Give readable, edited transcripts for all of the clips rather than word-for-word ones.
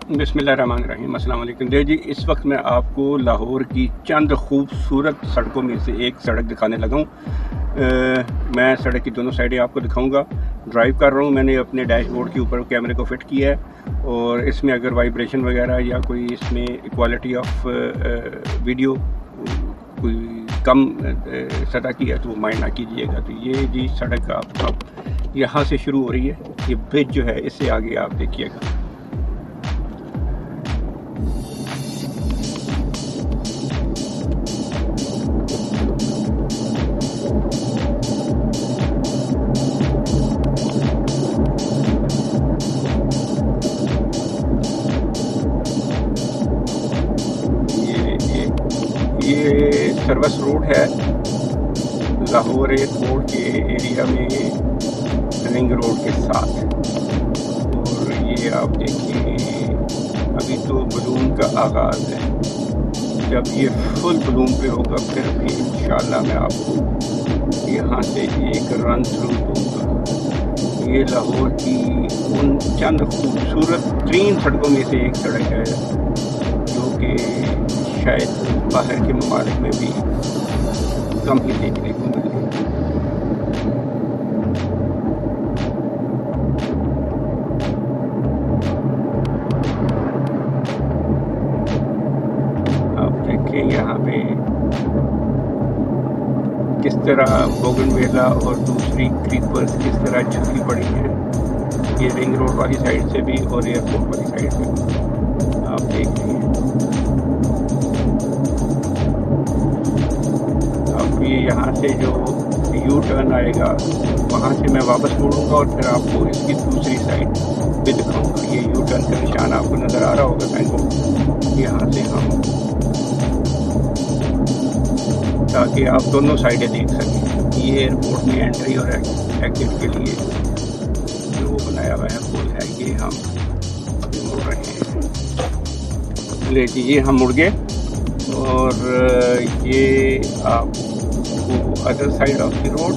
बिस्मिल्लाहिर्रहमानिर्रहीम अस्सलाम वालेकुम। जी इस वक्त मैं आपको लाहौर की चंद खूबसूरत सड़कों में से एक सड़क दिखाने लगा हूँ। मैं सड़क की दोनों साइडें आपको दिखाऊंगा। ड्राइव कर रहा हूँ, मैंने अपने डैशबोर्ड के ऊपर कैमरे को फिट किया है और इसमें अगर वाइब्रेशन वगैरह या कोई इसमें क्वालिटी ऑफ वीडियो कोई कम सतह की है तो माइंड ना कीजिएगा। तो ये जी सड़क आप यहाँ से शुरू हो रही है, ये ब्रिज जो है इससे आगे आप देखिएगा। ये सर्विस रोड है लाहौर एयरपोर्ट के एरिया में, रिंग रोड के साथ। और ये आप देखिए अभी तो बलून का आगाज़ है, जब ये फुल बलून पे होगा फिर भी इंशाल्लाह मैं आपको यहाँ से एक रन थ्रू दूँगा। ये लाहौर की उन चंद खूबसूरत तरीन सड़कों में से एक सड़क है जो कि शायद बाहर के ममालिक में भी कम ही देखने को मिले। आप देखें यहाँ पे किस तरह बोगनवेला और दूसरी क्रीपर्स किस तरह झुकी पड़ी हैं, ये रिंग रोड वाली साइड से भी और एयरपोर्ट वाली साइड से भी आप देख रहे हैं। ये यहाँ से जो यू टर्न आएगा वहाँ से मैं वापस मुड़ूंगा और फिर आपको इसकी दूसरी साइड भी दिखाऊंगा। ये यू टर्न का निशान आपको नज़र आ रहा होगा साइन बोर्ड, यहाँ से हम ताकि आप दोनों साइडें देख सकें। ये एयरपोर्ट में एंट्री और एग्जिट के लिए जो वो बनाया हुआ है पुल है, ये हम मुड़ रहे हैं। ले लीजिए हम मुड़ गए और ये आप other side of the road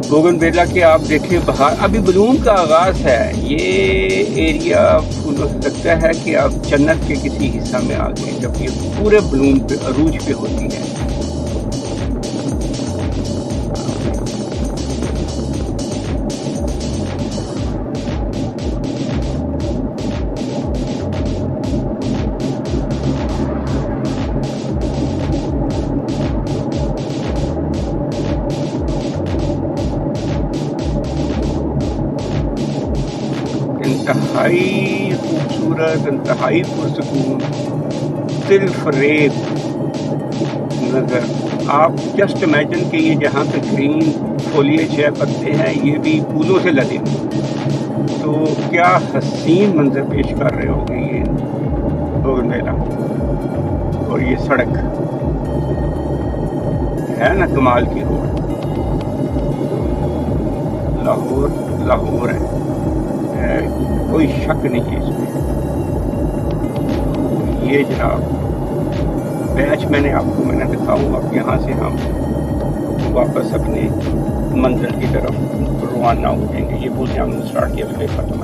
bougainvillea के आप देखें बाहर अभी बलून का आगाज़ है। ये एरिया फूलों से लगता है कि आप जन्नत के किसी हिस्सा में आ गए जब ये पूरे बलून पे अरूज पे होती है। इंतहाई खूबसूरत, इंतहाई पुरसकून, दिल फरेब नज़र। आप जस्ट इमेजिन कि ये जहाँ पे ग्रीन फोलिएज है, पत्ते हैं, ये भी फूलों से लदे हुए, तो क्या हसीन मंजर पेश कर रहे होंगे ये बोगनवेला। और ये सड़क है ना कमाल की रोड। लाहौर लाहौर है, कोई शक नहीं है इसमें। ये जनाब बैच मैंने दिखाऊंगा। अब यहाँ से हम वापस अपने मंजिल की तरफ रवाना हो जाएंगे। ये पुल हमने स्टार्ट किया, खत्म।